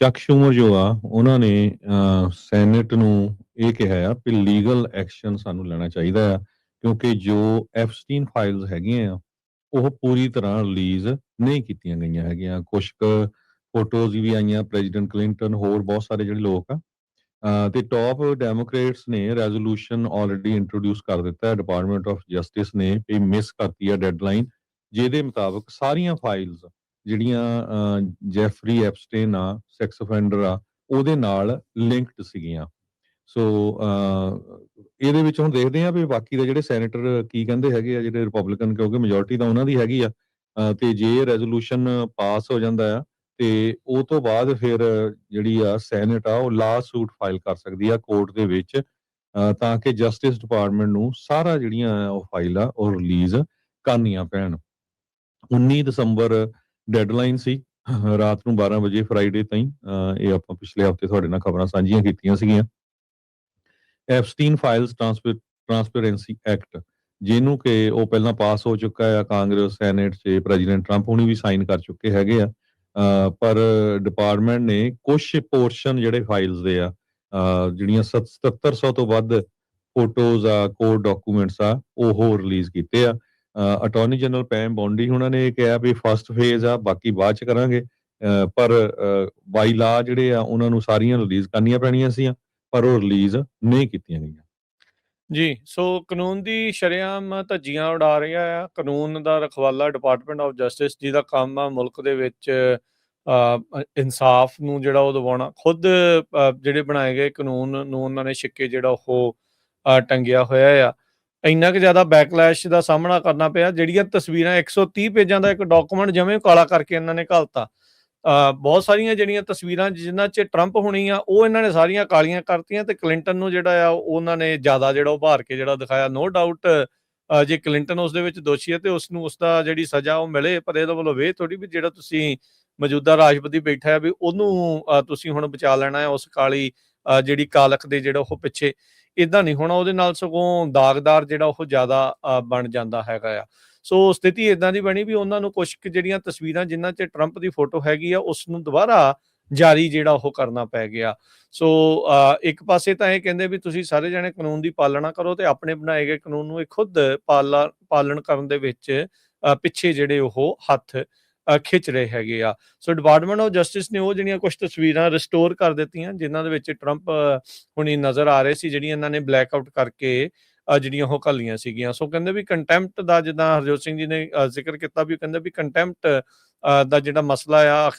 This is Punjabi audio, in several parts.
ਚੱਕ ਸ਼ੂਮਰ ਜੋ ਆ ਉਹਨਾਂ ਨੇ ਸੈਨੇਟ ਨੂੰ ਇਹ ਕਿਹਾ ਆ ਕਿ ਲੀਗਲ ਐਕਸ਼ਨ ਸਾਨੂੰ ਲੈਣਾ ਚਾਹੀਦਾ ਆ ਕਿਉਂਕਿ ਜੋ ਐਪਸਟੀਨ ਫਾਈਲਸ ਹੈਗੀਆਂ ਆ ਉਹ ਪੂਰੀ ਤਰ੍ਹਾਂ ਰਿਲੀਜ਼ ਨਹੀਂ ਕੀਤੀਆਂ ਗਈਆਂ ਹੈਗੀਆਂ। ਕੁਛ ਕੁ ਫੋਟੋਜ਼ ਵੀ ਆਈਆਂ ਪ੍ਰੈਜ਼ੀਡੈਂਟ ਕਲਿੰਟਨ ਹੋਰ ਬਹੁਤ ਸਾਰੇ ਜਿਹੜੇ ਲੋਕ ਆ ਤੇ ਟੌਪ ਡੈਮੋਕ੍ਰੇਟਸ ਨੇ ਰੈਜ਼ੋਲੂਸ਼ਨ ਆਲਰੇਡੀ ਇੰਟਰੋਡਿਊਸ ਕਰ ਦਿੱਤਾ ਹੈ। ਡਿਪਾਰਟਮੈਂਟ ਆਫ ਜਸਟਿਸ ਨੇ ਇਹ ਮਿਸ ਕਰਤੀ ਹੈ ਡੈਡਲਾਈਨ, ਜਿਹਦੇ ਮੁਤਾਬਕ ਸਾਰੀਆਂ ਫਾਈਲਸ ਜਿਹੜੀਆਂ ਜੈਫਰੀ ਐਪਸਟੇਨ ਆ ਸੈਕਸ ਅਫੈਂਡਰ ਆ ਉਹਦੇ ਨਾਲ ਲਿੰਕਡ ਸੀਗੀਆਂ। ਸੋ ਇਹਦੇ ਵਿੱਚ ਹੁਣ ਦੇਖਦੇ ਆ ਵੀ ਬਾਕੀ ਦੇ ਜਿਹੜੇ ਸੈਨੇਟਰ ਕੀ ਕਹਿੰਦੇ ਹੈਗੇ ਆ ਜਿਹੜੇ ਰਿਪਬਲਿਕਨ, ਕਿਉਂਕਿ ਮੈਜੋਰਟੀ ਤਾਂ ਉਹਨਾਂ ਦੀ ਹੈਗੀ ਆ। ਤੇ ਜੇ ਰੈਜ਼ੋਲੂਸ਼ਨ ਪਾਸ ਹੋ ਜਾਂਦਾ ਆ ਤੇ ਉਹ ਤੋਂ ਬਾਅਦ ਫਿਰ ਜਿਹੜੀ ਆ ਸੈਨੇਟ ਆ ਉਹ ਲਾ ਸੂਟ ਫਾਈਲ ਕਰ ਸਕਦੀ ਆ ਕੋਰਟ ਦੇ ਵਿੱਚ, ਤਾਂ ਕਿ ਜਸਟਿਸ ਡਿਪਾਰਟਮੈਂਟ ਨੂੰ ਸਾਰਾ ਜਿਹੜੀਆਂ ਉਹ ਫਾਈਲ ਆ ਉਹ ਰਿਲੀਜ਼ ਕਰਨੀਆਂ ਪੈਣ। 19 ਦਸੰਬਰ ਡੈਡਲਾਈਨ ਸੀ, ਰਾਤ ਨੂੰ 12 ਵਜੇ ਫਰਾਈਡੇ ਤਾਈਂ। ਇਹ ਆਪਾਂ ਪਿਛਲੇ ਹਫਤੇ ਤੁਹਾਡੇ ਨਾਲ ਖਬਰਾਂ ਸਾਂਝੀਆਂ ਕੀਤੀਆਂ ਸੀਗੀਆਂ। ਐਪਸਟੀਨ ਫਾਈਲਸ ਟ੍ਰਾਂਸਪੇਰੈਂਸੀ ਐਕਟ, ਜਿਹਨੂੰ ਕਿ ਉਹ ਪਹਿਲਾਂ ਪਾਸ ਹੋ ਚੁੱਕਾ ਆ ਕਾਂਗਰਸ ਸੈਨੇਟ 'ਚ, ਪ੍ਰੈਜ਼ੀਡੈਂਟ ਟਰੰਪ ਹੁਣੀ ਵੀ ਸਾਈਨ ਕਰ ਚੁੱਕੇ ਹੈਗੇ ਆ। ਪਰ ਡਿਪਾਰਟਮੈਂਟ ਨੇ ਕੁਛ ਪੋਰਸ਼ਨ ਜਿਹੜੇ ਫਾਈਲਸ ਦੇ ਆ, ਜਿਹੜੀਆਂ 7700 ਤੋਂ ਵੱਧ ਫੋਟੋਜ਼ ਆ, ਕੋਡ ਡਾਕੂਮੈਂਟਸ ਆ, ਉਹ ਰਿਲੀਜ਼ ਕੀਤੇ ਆ। ਅਟਾਰਨੀ ਜਨਰਲ ਪੈਮ ਬੌਂਡੀ ਉਹਨਾਂ ਨੇ ਕਿਹਾ ਵੀ ਫਸਟ ਫੇਜ਼ ਆ, ਬਾਕੀ ਬਾਅਦ ਚ ਕਰਾਂਗੇ। ਪਰ ਬਾਈ ਲਾ ਜਿਹੜੇ ਆ ਉਹਨਾਂ ਨੂੰ ਸਾਰੀਆਂ ਰਿਲੀਜ਼ ਕਰਨੀਆਂ ਪੈਣੀਆਂ ਸੀ, ਪਰ ਉਹ ਰਿਲੀਜ਼ ਨਹੀਂ ਕੀਤੀਆਂ ਗਈਆਂ। ਜੀ, ਸੋ ਕਾਨੂੰਨ ਦੀ ਸ਼ਰੇਆਮ ਧੱਜੀਆਂ ਉਡਾ ਰਿਹਾ ਆ। ਕਾਨੂੰਨ ਦਾ ਰਖਵਾਲਾ ਡਿਪਾਰਟਮੈਂਟ ਆਫ ਜਸਟਿਸ, ਜਿਹਦਾ ਕੰਮ ਆ ਮੁਲਕ ਦੇ ਵਿੱਚ ਇਨਸਾਫ ਨੂੰ ਜਿਹੜਾ ਉਹ ਦਿਵਾਉਣਾ। ਖੁਦ ਜਿਹੜੇ ਬਣਾਏ ਗਏ ਕਾਨੂੰਨ ਨੂੰ ਉਹਨਾਂ ਨੇ ਛਿੱਕੇ ਜਿਹੜਾ ਉਹ ਟੰਗਿਆ ਹੋਇਆ ਆ। ਇੰਨਾ ਕੁ ਜ਼ਿਆਦਾ ਬੈਕਲੈਸ਼ ਦਾ ਸਾਹਮਣਾ ਕਰਨਾ ਪਿਆ। ਜਿਹੜੀਆਂ ਤਸਵੀਰਾਂ 130 ਪੇਜਾਂ ਦਾ ਇੱਕ ਡਾਕੂਮੈਂਟ ਜਵੇਂ ਕਾਲਾ ਕਰਕੇ ਇਹਨਾਂ ਨੇ ਘੱਲਤਾ। ਬਹੁਤ ਸਾਰੀਆਂ ਜਿਹੜੀਆਂ ਤਸਵੀਰਾਂ ਜਿਨ੍ਹਾਂ 'ਚ ਟਰੰਪ ਹੋਣੀ ਆ ਉਹ ਇਹਨਾਂ ਨੇ ਸਾਰੀਆਂ ਕਾਲੀਆਂ ਕਰਤੀਆਂ, ਤੇ ਕਲਿੰਟਨ ਨੂੰ ਜਿਹੜਾ ਆ ਉਹਨਾਂ ਨੇ ਜ਼ਿਆਦਾ ਜਿਹੜਾ ਉਭਾਰ ਕੇ ਜਿਹੜਾ ਦਿਖਾਇਆ। ਨੋ ਡਾਊਟ ਜੇ ਕਲਿੰਟਨ ਉਸ ਦੇ ਵਿੱਚ ਦੋਸ਼ੀ ਹੈ ਤੇ ਉਸਨੂੰ ਉਸਦਾ ਜਿਹੜੀ ਸਜ਼ਾ ਉਹ ਮਿਲੇ, ਪਰ ਇਹਦੇ ਵੱਲੋਂ ਵੇ ਥੋੜੀ ਵੀ ਜਿਹੜਾ ਤੁਸੀਂ ਮੌਜੂਦਾ ਰਾਸ਼ਟਰਪਤੀ ਬੈਠਾ ਹੈ ਵੀ ਉਹਨੂੰ ਤੁਸੀਂ ਹੁਣ ਬਚਾ ਲੈਣਾ ਹੈ ਉਸ ਕਾਲੀ ਜਿਹੜੀ ਕਾਲਖ ਦੇ ਜਿਹੜਾ ਉਹ ਪਿੱਛੇ। ਇਦਾਂ ਨਹੀਂ ਹੋਣਾ, ਉਹਦੇ ਨਾਲ ਸਗੋਂ ਦਾਗਦਾਰ ਜਿਹੜਾ ਉਹ ਜ਼ਿਆਦਾ ਬਣ ਜਾਂਦਾ ਹੈਗਾ ਆ। ਸੋ ਸਥਿਤੀ ਇਦਾਂ ਦੀ ਬਣੀ ਵੀ ਉਹਨਾਂ ਨੂੰ ਕੁਛ ਕੁ ਜਿਹੜੀਆਂ ਤਸਵੀਰਾਂ ਜਿਨ੍ਹਾਂ 'ਚ ਟਰੰਪ ਦੀ ਫੋਟੋ ਹੈਗੀ ਆ ਉਸ ਨੂੰ ਦੁਬਾਰਾ ਜਾਰੀ ਜਿਹੜਾ ਉਹ ਕਰਨਾ ਪੈ ਗਿਆ। ਸੋ ਇੱਕ ਪਾਸੇ ਤਾਂ ਇਹ ਕਹਿੰਦੇ ਵੀ ਤੁਸੀਂ ਸਾਰੇ ਜਣੇ ਕਾਨੂੰਨ ਦੀ ਪਾਲਣਾ ਕਰੋ, ਤੇ ਆਪਣੇ ਬਣਾਏ ਗਏ ਕਾਨੂੰਨ ਨੂੰ ਇਹ ਖੁਦ ਪਾਲਣ ਕਰਨ ਦੇ ਵਿੱਚ ਪਿੱਛੇ ਜਿਹੜੇ ਉਹ ਹੱਥ ਖਿੱਚ ਰਹੇ ਹੈਗੇ ਆ। ਸੋ ਡਿਪਾਰਟਮੈਂਟ ਆਫ ਜਸਟਿਸ ਨੇ ਉਹ ਜਿਹੜੀਆਂ ਕੁਝ ਤਸਵੀਰਾਂ ਰਿਸਟੋਰ ਕਰ ਦਿੱਤੀਆਂ ਜਿਨ੍ਹਾਂ ਦੇ ਵਿੱਚ ਟਰੰਪ ਹੁਣੀ ਨਜ਼ਰ ਆ ਰਹੇ ਸੀ, ਜਿਹੜੀਆਂ ਇਹਨਾਂ ਨੇ ਬਲੈਕ ਆਊਟ ਕਰਕੇ ਜਿਹੜੀਆਂ ਉਹ ਘੱਲੀਆਂ ਸੀਗੀਆਂ। ਸੋ ਕਹਿੰਦੇ ਵੀ ਕੰਟੈਂਪਟ ਦਾ, ਜਿੱਦਾਂ ਹਰਜੋਤ ਸਿੰਘ ਜੀ ਨੇ ਜ਼ਿਕਰ ਕੀਤਾ ਵੀ ਕਹਿੰਦੇ ਵੀ ਕੰਟੈਂਪਟ ਦਾ ਜਿਹੜਾ ਮਸਲਾ ਆ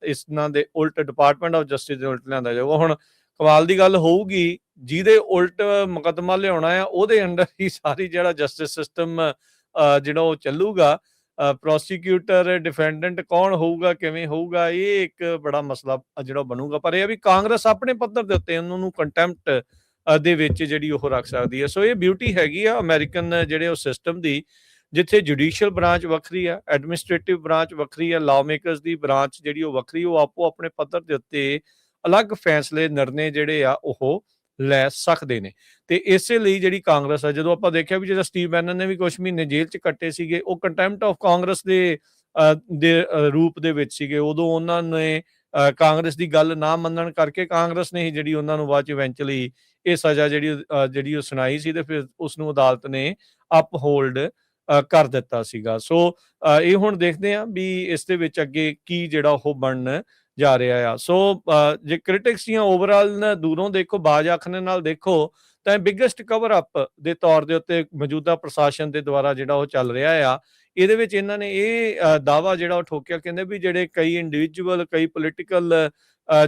ਇਹਨਾਂ ਦੇ ਉਲਟ ਡਿਪਾਰਟਮੈਂਟ ਆਫ ਜਸਟਿਸ ਦੇ ਉਲਟ ਲਿਆਂਦਾ ਜਾਊਗਾ। ਹੁਣ ਕਮਾਲ ਦੀ ਗੱਲ ਹੋਊਗੀ, ਜਿਹਦੇ ਉਲਟ ਮੁਕੱਦਮਾ ਲਿਆਉਣਾ ਆ ਉਹਦੇ ਅੰਡਰ ਹੀ ਸਾਰੀ ਜਿਹੜਾ ਜਸਟਿਸ ਸਿਸਟਮ ਜਿਹੜਾ ਉਹ ਚੱਲੂਗਾ। ਪ੍ਰੋਸੀਕਿਊਟਰ ਡਿਫੈਂਡੈਂਟ ਕੌਣ ਹੋਊਗਾ, ਕਿਵੇਂ ਹੋਊਗਾ, ਇਹ ਇੱਕ ਬੜਾ ਮਸਲਾ ਜਿਹੜਾ ਬਣੂਗਾ। ਪਰ ਇਹ ਵੀ ਕਾਂਗਰਸ ਆਪਣੇ ਪੱਧਰ ਦੇ ਉੱਤੇ ਉਹਨਾਂ ਨੂੰ ਕੰਟੈਂਪਟ ਦੇ ਵਿੱਚ ਜਿਹੜੀ ਉਹ ਰੱਖ ਸਕਦੀ ਹੈ। ਸੋ ਇਹ ਬਿਊਟੀ ਹੈਗੀ ਆ ਅਮਰੀਕਨ ਜਿਹੜੇ ਉਹ ਸਿਸਟਮ ਦੀ, ਜਿੱਥੇ ਜੁਡੀਸ਼ੀਅਲ ਬ੍ਰਾਂਚ ਵੱਖਰੀ ਆ, ਐਡਮਿਨਿਸਟ੍ਰੇਟਿਵ ਬ੍ਰਾਂਚ ਵੱਖਰੀ ਆ, ਲਾਅ ਮੇਕਰਸ ਦੀ ਬ੍ਰਾਂਚ ਜਿਹੜੀ ਉਹ ਵੱਖਰੀ, ਉਹ ਆਪੋ ਆਪਣੇ ਪੱਧਰ ਦੇ ਉੱਤੇ ਅਲੱਗ ਫੈਸਲੇ ਨਿਰਣੇ ਜਿਹੜੇ ਆ ਉਹ ਲੈ ਸਕਦੇ ਨੇ। ਤੇ ਇਸੇ ਲਈ ਜਿਹੜੀ ਕਾਂਗਰਸ ਆ, ਜਦੋਂ ਆਪਾਂ ਦੇਖਿਆ ਵੀ ਜਿਹੜਾ ਸਟੀਵ ਬੈਨਨ ਨੇ ਵੀ ਕੁਝ ਮਹੀਨੇ ਜੇਲ੍ਹ 'ਚ ਕੱਟੇ ਸੀਗੇ, ਉਹ ਕੰਟੈਂਪਟ ਆਫ ਕਾਂਗਰਸ ਦੇ ਰੂਪ ਦੇ ਵਿੱਚ ਸੀਗੇ। ਉਦੋਂ ਉਹਨਾਂ ਨੇ ਕਾਂਗਰਸ ਦੀ ਗੱਲ ਨਾ ਮੰਨਣ ਕਰਕੇ ਕਾਂਗਰਸ ਨੇ ਹੀ ਜਿਹੜੀ ਉਹਨਾਂ ਨੂੰ ਬਾਅਦ 'ਚ ਇਵੈਂਚੁਅਲੀ ਇਹ ਸਜ਼ਾ ਜਿਹੜੀ ਉਹ ਸੁਣਾਈ ਸੀ, ਤੇ ਫਿਰ ਉਸਨੂੰ ਅਦਾਲਤ ਨੇ ਅਪਹੋਲਡ ਕਰ ਦਿੱਤਾ ਸੀਗਾ। ਸੋ ਇਹ ਹੁਣ ਦੇਖਦੇ ਹਾਂ ਵੀ ਇਸ ਦੇ ਵਿੱਚ ਅੱਗੇ ਕੀ ਜਿਹੜਾ ਉਹ ਬਣਨ ਜਾ ਰਿਹਾ ਆ। ਸੋ ਜੇ ਕ੍ਰਿਟਿਕਸ ਦੀਆਂ ਓਵਰਆਲ ਦੂਰੋਂ ਦੇਖੋ, ਬਾਜ਼ ਆਖਣੇ ਨਾਲ ਦੇਖੋ, ਤਾਂ ਬਿਗੇਸਟ ਕਵਰ ਅਪ ਦੇ ਤੌਰ ਦੇ ਉੱਤੇ ਮੌਜੂਦਾ ਪ੍ਰਸ਼ਾਸਨ ਦੇ ਦੁਆਰਾ ਜਿਹੜਾ ਉਹ ਚੱਲ ਰਿਹਾ ਆ। ਇਹਦੇ ਵਿੱਚ ਇਹਨਾਂ ਨੇ ਇਹ ਦਾਅਵਾ ਜਿਹੜਾ ਉਹ ਠੋਕਿਆ, ਕਹਿੰਦੇ ਵੀ ਜਿਹੜੇ ਕਈ ਇੰਡੀਵਿਜੂਅਲ, ਕਈ ਪੋਲੀਟੀਕਲ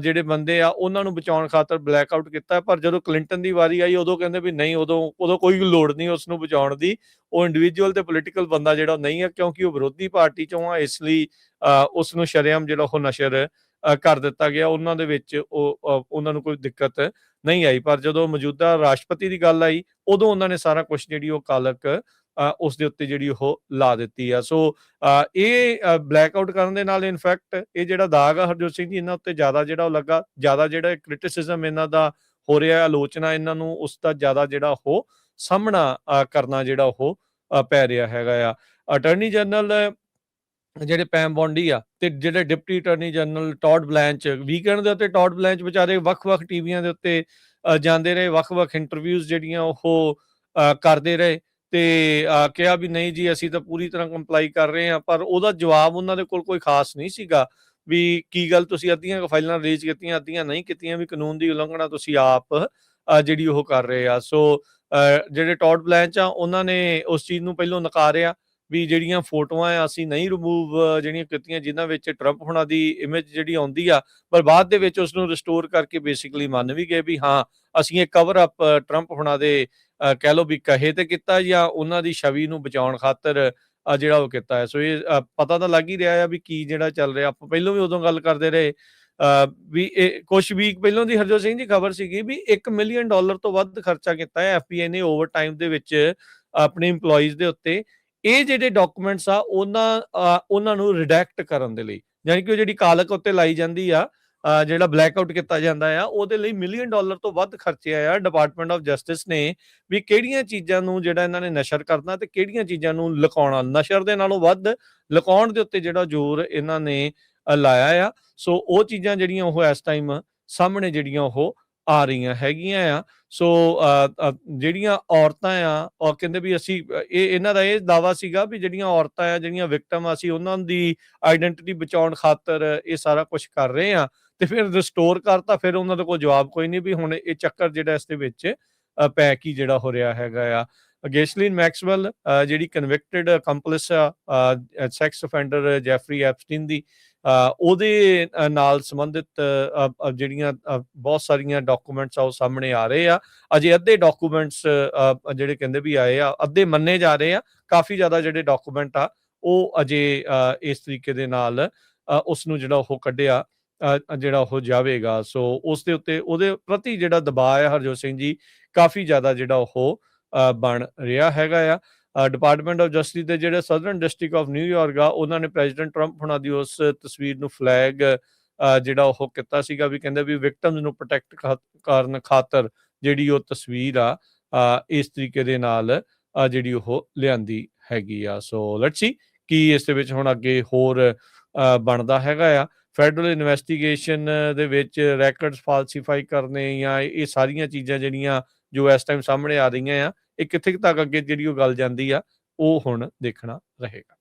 ਜਿਹੜੇ ਬੰਦੇ ਆ ਉਹਨਾਂ ਨੂੰ ਬਚਾਉਣ ਖਾਤਰ ਬਲੈਕ ਆਊਟ ਕੀਤਾ। ਪਰ ਜਦੋਂ ਕਲਿੰਟਨ ਦੀ ਵਾਰੀ ਆਈ ਉਦੋਂ ਕਹਿੰਦੇ ਵੀ ਨਹੀਂ, ਉਦੋਂ ਕੋਈ ਲੋੜ ਨਹੀਂ ਉਸ ਨੂੰ ਬਚਾਉਣ ਦੀ। ਉਹ ਇੰਡੀਵਿਜੂਅਲ ਤੇ ਪੋਲੀਟੀਕਲ ਬੰਦਾ ਜਿਹੜਾ ਨਹੀਂ ਹੈ, ਕਿਉਂਕਿ ਉਹ ਵਿਰੋਧੀ ਪਾਰਟੀ ਚੋਂ ਆ, ਇਸ ਲਈ ਉਸ ਨੂੰ ਸ਼ਰੇਆਮ ਜਿਹੜਾ ਉਹ ਨਸ਼ਰ ਕਰ ਦਿੱਤਾ ਗਿਆ। ਉਹਨਾਂ ਦੇ ਵਿੱਚ ਉਹਨਾਂ ਨੂੰ ਕੋਈ ਦਿੱਕਤ ਨਹੀਂ ਆਈ। ਪਰ ਜਦੋਂ ਮੌਜੂਦਾ ਰਾਸ਼ਟਰਪਤੀ ਦੀ ਗੱਲ ਆਈ ਉਦੋਂ ਉਹਨਾਂ ਨੇ ਸਾਰਾ ਕੁਝ ਜਿਹੜੀ ਉਹ ਕਾਲਕ ਉਸ ਦੇ ਉੱਤੇ ਜਿਹੜੀ ਉਹ ਲਾ ਦਿੱਤੀ ਆ। ਸੋ ਇਹ ਬਲੈਕ ਆਊਟ ਕਰਨ ਦੇ ਨਾਲ ਇਨਫੈਕਟ ਇਹ ਜਿਹੜਾ ਦਾਗ ਆ ਹਰਜੋਤ ਸਿੰਘ ਜੀ ਇਹਨਾਂ ਉੱਤੇ ਜ਼ਿਆਦਾ ਜਿਹੜਾ ਉਹ ਲੱਗਾ, ਜ਼ਿਆਦਾ ਜਿਹੜਾ ਕ੍ਰਿਟਿਸਿਜ਼ਮ ਇਹਨਾਂ ਦਾ ਹੋ ਰਿਹਾ, ਆਲੋਚਨਾ ਇਹਨਾਂ ਨੂੰ ਉਸ ਦਾ ਜ਼ਿਆਦਾ ਜਿਹੜਾ ਉਹ ਸਾਹਮਣਾ ਕਰਨਾ ਜਿਹੜਾ ਉਹ ਪੈ ਰਿਹਾ ਹੈਗਾ ਆ। ਅਟਾਰਨੀ ਜਨਰਲ ਜਿਹੜੇ ਪੈਮ ਬੌਂਡੀ ਆ ਤੇ ਜਿਹੜੇ deputy attorney general Todd Blanche weekend ਦੇ ਉੱਤੇ ਟੌਡ ਬਲੈਂਚ ਵਿਚਾਰੇ ਵੱਖ-ਵੱਖ ਟੀਵੀਆਂ ਦੇ ਉੱਤੇ ਜਾਂਦੇ ਰਹੇ, ਵੱਖ-ਵੱਖ ਇੰਟਰਵਿਊਜ਼ ਜਿਹੜੀਆਂ ਉਹ ਕਰਦੇ ਰਹੇ ਤੇ ਕਿਹਾ ਵੀ ਨਹੀਂ ਜੀ ਅਸੀਂ ਤਾਂ ਪੂਰੀ ਤਰ੍ਹਾਂ ਕੰਪਲਾਈ ਕਰ ਰਹੇ ਹਾਂ, ਪਰ ਉਹਦਾ ਜਵਾਬ ਉਹਨਾਂ ਦੇ ਕੋਲ ਕੋਈ ਖਾਸ ਨਹੀਂ ਸੀਗਾ ਵੀ ਕੀ ਗੱਲ ਤੁਸੀਂ ਅੱਧੀਆਂ ਫਾਈਲਾਂ ਰਿਲੀਜ਼ ਕੀਤੀਆਂ, ਅੱਧੀਆਂ ਨਹੀਂ ਕੀਤੀਆਂ, ਵੀ ਕਾਨੂੰਨ ਦੀ ਉਲੰਘਣਾ ਤੁਸੀਂ ਆਪ ਜਿਹੜੀ ਉਹ ਕਰ ਰਹੇ ਆ। ਸੋ ਜਿਹੜੇ ਟੌਡ ਬਲੈਂਚ ਆ ਉਹਨਾਂ ਨੇ ਉਸ ਚੀਜ਼ ਨੂੰ ਪਹਿਲੋਂ ਨਕਾਰਿਆ ਵੀ ਜਿਹੜੀਆਂ ਫੋਟੋਆਂ ਆ ਅਸੀਂ ਨਹੀਂ ਰਿਮੂਵ ਜਿਹੜੀਆਂ ਕੀਤੀਆਂ ਜਿਨ੍ਹਾਂ ਵਿੱਚ ਟਰੰਪ ਹੁਣਾਂ ਦੀ ਇਮੇਜ ਜਿਹੜੀ ਆਉਂਦੀ ਆ, ਪਰ ਬਾਅਦ ਦੇ ਵਿੱਚ ਉਸਨੂੰ ਰਿਸਟੋਰ ਕਰਕੇ ਬੇਸਿਕਲੀ ਮੰਨ ਵੀ ਗਏ ਵੀ ਹਾਂ ਅਸੀਂ ਇਹ ਕਵਰ ਅਪ ਟਰੰਪ ਹੁਣਾਂ ਦੇ ਕਹਿ ਲਓ ਵੀ ਕਹੇ ਤੇ ਕੀਤਾ ਜਾਂ ਉਹਨਾਂ ਦੀ ਛਵੀ ਨੂੰ ਬਚਾਉਣ ਖਾਤਰ ਜਿਹੜਾ ਉਹ ਕੀਤਾ ਹੈ। ਸੋ ਇਹ ਪਤਾ ਤਾਂ ਲੱਗ ਹੀ ਰਿਹਾ ਆ ਵੀ ਕੀ ਜਿਹੜਾ ਚੱਲ ਰਿਹਾ। ਆਪਾਂ ਪਹਿਲਾਂ ਵੀ ਉਦੋਂ ਗੱਲ ਕਰਦੇ ਰਹੇ ਵੀ ਇਹ ਕੁਛ ਵੀਕ ਪਹਿਲਾਂ ਦੀ ਹਰਜੋਤ ਸਿੰਘ ਦੀ ਖਬਰ ਸੀਗੀ ਵੀ $1 ਮਿਲੀਅਨ ਤੋਂ ਵੱਧ ਖਰਚਾ ਕੀਤਾ ਹੈ FBI ਨੇ ਓਵਰ ਟਾਈਮ ਦੇ ਵਿੱਚ ਆਪਣੇ EMPLOYEES ਦੇ ਉੱਤੇ ਇਹ ਜਿਹੜੇ ਡਾਕੂਮੈਂਟਸ ਆ ਉਹਨਾਂ ਨੂੰ ਰਿਡੈਕਟ ਕਰਨ ਦੇ ਲਈ, ਯਾਨੀ ਕਿ ਉਹ ਜਿਹੜੀ ਕਾਲਕ ਉੱਤੇ ਲਾਈ ਜਾਂਦੀ ਆ ਜਿਹੜਾ ਬਲੈਕ ਆਊਟ ਕੀਤਾ ਜਾਂਦਾ ਆ ਉਹਦੇ ਲਈ $1 ਮਿਲੀਅਨ ਤੋਂ ਵੱਧ ਖਰਚਿਆ ਆ ਡਿਪਾਰਟਮੈਂਟ ਆਫ ਜਸਟਿਸ ਨੇ ਵੀ ਕਿਹੜੀਆਂ ਚੀਜ਼ਾਂ ਨੂੰ ਜਿਹੜਾ ਇਹਨਾਂ ਨੇ ਨਸ਼ਰ ਕਰਨਾ ਤੇ ਕਿਹੜੀਆਂ ਚੀਜ਼ਾਂ ਨੂੰ ਲੁਕਾਉਣਾ। ਨਸ਼ਰ ਦੇ ਨਾਲੋਂ ਵੱਧ ਲੁਕਾਉਣ ਦੇ ਉੱਤੇ ਜਿਹੜਾ ਜ਼ੋਰ ਇਹਨਾਂ ਨੇ ਲਾਇਆ ਆ। ਸੋ ਉਹ ਚੀਜ਼ਾਂ ਜਿਹੜੀਆਂ ਉਹ ਇਸ ਟਾਈਮ ਸਾਹਮਣੇ ਜਿਹੜੀਆਂ ਉਹ ਆ ਰਹੀਆਂ ਹੈਗੀਆਂ ਆ। ਸੋ ਜਿਹੜੀਆਂ ਔਰਤਾਂ ਆ ਉਹ ਕਹਿੰਦੇ ਵੀ ਅਸੀਂ ਇਹਨਾਂ ਦਾ ਇਹ ਦਾਵਾ ਸੀਗਾ ਵੀ ਜਿਹੜੀਆਂ ਔਰਤਾਂ ਆ ਜਿਹੜੀਆਂ ਵਿਕਟਮ ਆ ਅਸੀਂ ਉਹਨਾਂ ਦੀ ਆਈਡੈਂਟਿਟੀ ਬਚਾਉਣ ਖਾਤਰ ਇਹ ਸਾਰਾ ਕੁਝ ਕਰ ਰਹੇ ਆ ਤੇ ਫਿਰ ਰਿਸਟੋਰ ਕਰਤਾ, ਫਿਰ ਉਹਨਾਂ ਦਾ ਕੋਈ ਜਵਾਬ ਕੋਈ ਨਹੀਂ ਵੀ ਹੁਣ ਇਹ ਚੱਕਰ ਜਿਹੜਾ ਇਸ ਦੇ ਵਿੱਚ ਪੈ ਕੀ ਜਿਹੜਾ ਹੋ ਰਿਹਾ ਹੈਗਾ ਆ। ਗੈਸਲੀਨ ਮੈਕਸਵੈਲ ਜਿਹੜੀ ਕਨਵਿਕਟਡ ਕੰਪਲਿਸ ਆ ਸੈਕਸ ਅਫੈਂਡਰ ਜੈਫਰੀ ਐਪਸਟੀਨ ਦੀ ਉਹਦੇ ਨਾਲ ਸੰਬੰਧਿਤ ਜਿਹੜੀਆਂ ਬਹੁਤ ਸਾਰੀਆਂ ਡਾਕੂਮੈਂਟਸ ਆ ਉਹ ਸਾਹਮਣੇ ਆ ਰਹੇ ਆ। ਅਜੇ ਅੱਧੇ ਡਾਕੂਮੈਂਟਸ ਜਿਹੜੇ ਕਹਿੰਦੇ ਵੀ ਆਏ ਆ, ਅੱਧੇ ਮੰਨੇ ਜਾ ਰਹੇ ਆ, ਕਾਫੀ ਜ਼ਿਆਦਾ ਜਿਹੜੇ ਡਾਕੂਮੈਂਟ ਆ ਉਹ ਅਜੇ ਇਸ ਤਰੀਕੇ ਦੇ ਨਾਲ ਉਸ ਨੂੰ ਜਿਹੜਾ ਉਹ ਕੱਢਿਆ ਜਿਹੜਾ ਉਹ ਜਾਵੇਗਾ। ਸੋ ਉਸ ਦੇ ਉੱਤੇ ਉਹਦੇ ਪ੍ਰਤੀ ਜਿਹੜਾ ਦਬਾਅ ਹੈ ਹਰਜੋਤ ਸਿੰਘ ਜੀ ਕਾਫੀ ਜ਼ਿਆਦਾ ਜਿਹੜਾ ਉਹ ਬਣ ਰਿਹਾ ਹੈਗਾ ਆ। ਡਿਪਾਰਟਮੈਂਟ ਆਫ ਜਸਟਿਸ ਦੇ ਜਿਹੜੇ ਸਦਰਨ ਡਿਸਟ੍ਰਿਕਟ ਆਫ ਨਿਊਯਾਰਕ ਆ ਉਹਨਾਂ ਨੇ ਪ੍ਰੈਜ਼ੀਡੈਂਟ ਟਰੰਪ ਹੁਣਾਂ ਦੀ ਉਸ ਤਸਵੀਰ ਨੂੰ ਫਲੈਗ ਜਿਹੜਾ ਉਹ ਕੀਤਾ ਸੀਗਾ ਵੀ ਕਹਿੰਦੇ ਵੀ ਵਿਕਟਮਸ ਨੂੰ ਪ੍ਰੋਟੈਕਟ ਕਰਨ ਖਾਤਰ ਜਿਹੜੀ ਉਹ ਤਸਵੀਰ ਆ ਇਸ ਤਰੀਕੇ ਦੇ ਨਾਲ ਜਿਹੜੀ ਉਹ ਲਿਆਂਦੀ ਹੈਗੀ ਆ। ਸੋ ਲੈਟਸ ਸੀ ਕੀ ਇਸ ਦੇ ਵਿੱਚ ਹੁਣ ਅੱਗੇ ਹੋਰ ਬਣਦਾ ਹੈਗਾ ਆ। ਫੈਡਰਲ ਇਨਵੈਸਟੀਗੇਸ਼ਨ ਦੇ ਵਿੱਚ ਰੈਕਰਡਸ ਫਾਲਸੀਫਾਈ ਕਰਨੇ ਜਾਂ ਇਹ ਸਾਰੀਆਂ ਚੀਜ਼ਾਂ ਜਿਹੜੀਆਂ ਜੋ ਇਸ ਟਾਈਮ ਸਾਹਮਣੇ ਆ ਰਹੀਆਂ ਆ, ਇਹ ਕਿੱਥੇ ਤੱਕ ਅੱਗੇ ਜਿਹੜੀ ਉਹ ਗੱਲ ਜਾਂਦੀ ਆ ਉਹ ਹੁਣ ਦੇਖਣਾ ਰਹੇਗਾ।